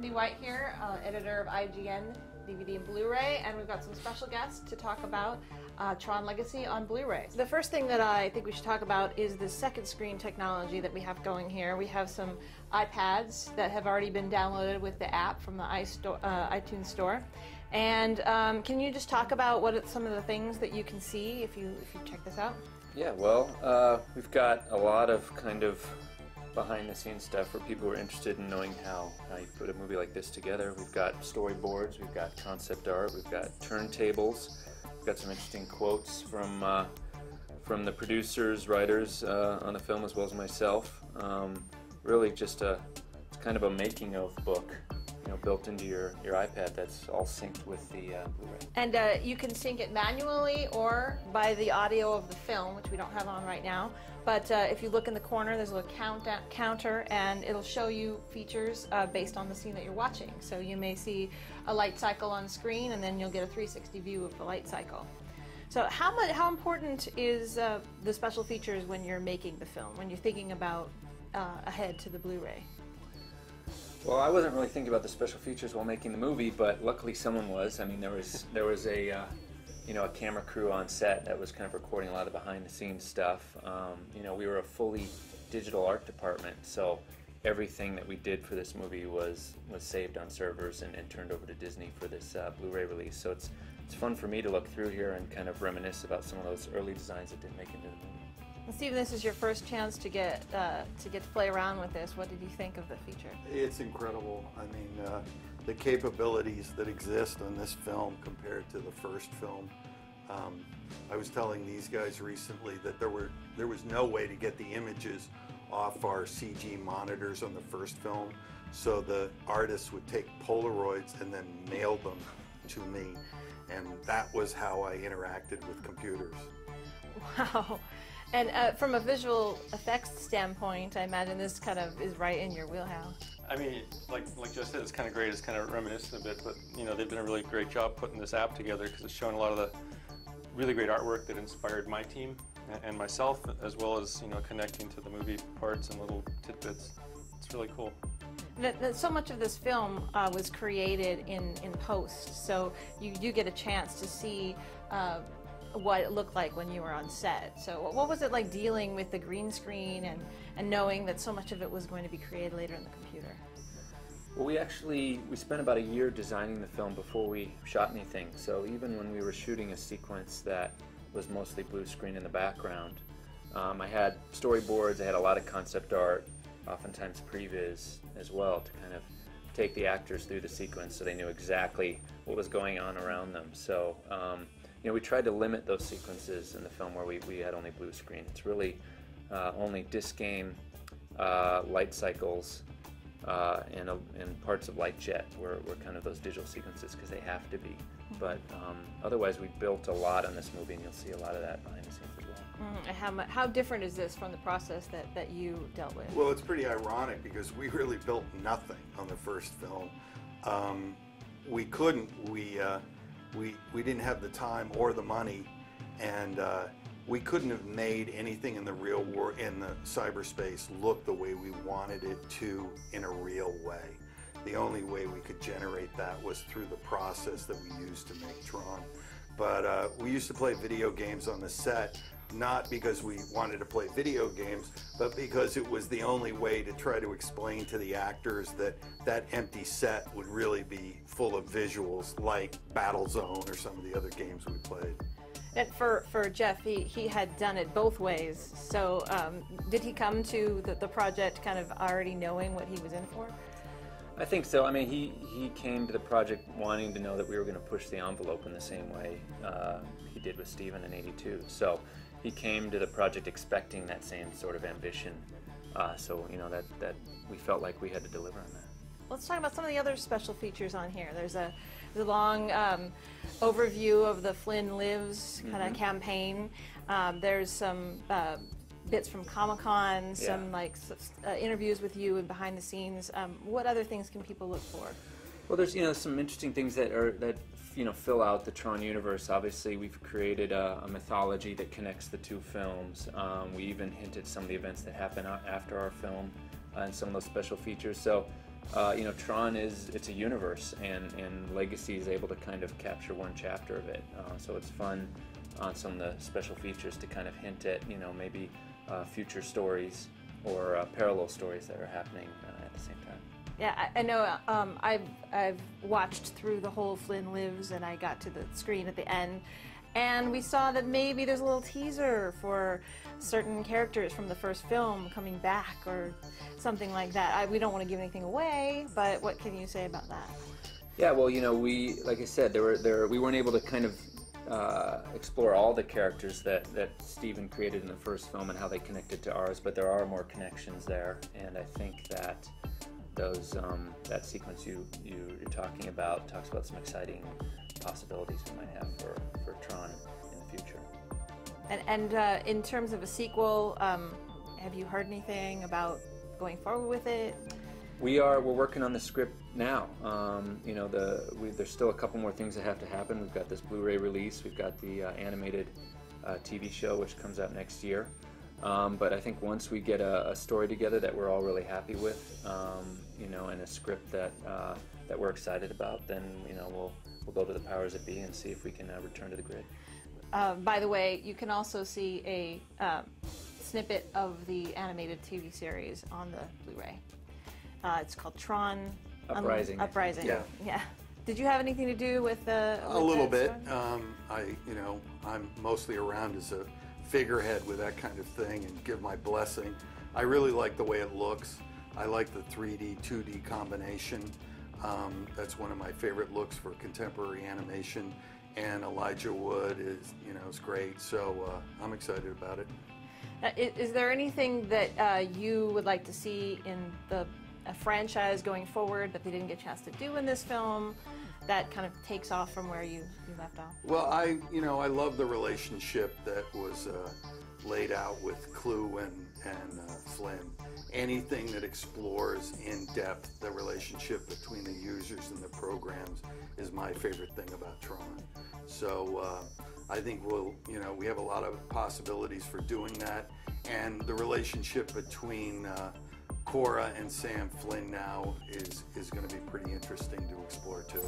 Cindy White here, editor of IGN DVD and Blu-ray, and we've got some special guests to talk about Tron Legacy on Blu-ray. The first thing that I think we should talk about is the second screen technology that we have going here. We have some iPads that have already been downloaded with the app from the iTunes Store. And can you just talk about what some of the things that you can see if you check this out? Yeah, well, we've got a lot of kind of behind-the-scenes stuff for people who are interested in knowing how you put a movie like this together. We've got storyboards, we've got concept art, we've got turntables, we've got some interesting quotes from the producers, writers on the film, as well as myself. Really just it's kind of a making-of book, built into your iPad that's all synced with the Blu-ray. And you can sync it manually or by the audio of the film, which we don't have on right now. But if you look in the corner, there's a little counter, and it'll show you features based on the scene that you're watching. So you may see a light cycle on screen, and then you'll get a 360 view of the light cycle. So how important is the special features when you're making the film, when you're thinking about ahead to the Blu-ray? Well, I wasn't really thinking about the special features while making the movie, but luckily someone was. I mean, there was a a camera crew on set that was kind of recording a lot of behind-the-scenes stuff. We were a fully digital art department, so everything that we did for this movie was saved on servers and turned over to Disney for this Blu-ray release. So it's fun for me to look through here and kind of reminisce about some of those early designs that didn't make it into the movie. And Stephen, this is your first chance to get to play around with this. What did you think of the feature? It's incredible. I mean, the capabilities that exist on this film compared to the first film. I was telling these guys recently that there was no way to get the images off our CG monitors on the first film, so the artists would take Polaroids and then mail them to me, and that was how I interacted with computers. Wow. And from a visual effects standpoint, I imagine this kind of is right in your wheelhouse. I mean, like Joe said, it's kind of great. It's kind of reminiscent a bit, but they've done a really great job putting this app together because it's showing a lot of the really great artwork that inspired my team and myself, as well as connecting to the movie parts and little tidbits. It's really cool. So much of this film was created in post, so you do get a chance to see what it looked like when you were on set. So what was it like dealing with the green screen and knowing that so much of it was going to be created later in the computer? Well, we spent about a year designing the film before we shot anything. So even when we were shooting a sequence that was mostly blue screen in the background, I had storyboards, I had a lot of concept art, oftentimes previs as well, to kind of take the actors through the sequence so they knew exactly what was going on around them. So we tried to limit those sequences in the film where we had only blue screen. It's really only disc game, light cycles, and parts of light jet were kind of those digital sequences because they have to be. But otherwise, we built a lot on this movie, and you'll see a lot of that behind the scenes as well. How different is this from the process that you dealt with? Well, it's pretty ironic because we really built nothing on the first film. We couldn't. We didn't have the time or the money, and we couldn't have made anything in the real world, in the cyberspace, look the way we wanted it to in a real way. The only way we could generate that was through the process that we used to make Tron. But we used to play video games on the set, not because we wanted to play video games, but because it was the only way to try to explain to the actors that that empty set would really be full of visuals like Battlezone or some of the other games we played. And for Jeff, he had done it both ways. So did he come to the project kind of already knowing what he was in for? I think so. I mean, he came to the project wanting to know that we were going to push the envelope in the same way he did with Steven in '82. So he came to the project expecting that same sort of ambition. So that we felt like we had to deliver on that. Let's talk about some of the other special features on here. There's a long overview of the Flynn Lives kind of campaign. There's some bits from Comic-Con, some interviews with you and behind the scenes. What other things can people look for? Well, there's some interesting things that fill out the Tron universe. Obviously, we've created a mythology that connects the two films. We even hinted some of the events that happen after our film and some of those special features. So you know, Tron it's a universe, and Legacy is able to kind of capture one chapter of it. So it's fun on some of the special features to kind of hint at, you know, maybe future stories or parallel stories that are happening at the same time. Yeah, I know. I've watched through the whole Flynn Lives, and I got to the screen at the end, and we saw that maybe there's a little teaser for certain characters from the first film coming back or something like that. We don't want to give anything away, but what can you say about that? Yeah, well, you know, like I said, we weren't able to kind of explore all the characters that Steven created in the first film and how they connected to ours, but there are more connections there, and I think that that sequence you're talking about talks about some exciting possibilities we might have for Tron in the future. And in terms of a sequel, have you heard anything about going forward with it? We're working on the script now. You know, there's still a couple more things that have to happen. We've got this Blu-ray release. We've got the animated TV show, which comes out next year. But I think once we get a story together that we're all really happy with, you know, and a script that we're excited about, then, you know, we'll go to the powers that be and see if we can return to the grid. By the way, you can also see a snippet of the animated TV series on the Blu-ray. It's called Tron Uprising. Uprising. Yeah. Yeah. Did you have anything to do with the? A little bit. I'm mostly around as a figurehead with that kind of thing and give my blessing. I really like the way it looks. I like the 3D, 2D combination. That's one of my favorite looks for contemporary animation. And Elijah Wood is great. So I'm excited about it. Is there anything that you would like to see in a franchise going forward that they didn't get a chance to do in this film that kind of takes off from where you left off? Well, I love the relationship that was laid out with Clue and Flynn. Anything that explores in depth the relationship between the users and the programs is my favorite thing about Tron. So I think we have a lot of possibilities for doing that, and the relationship between Cora and Sam Flynn now is going to be pretty interesting to explore too.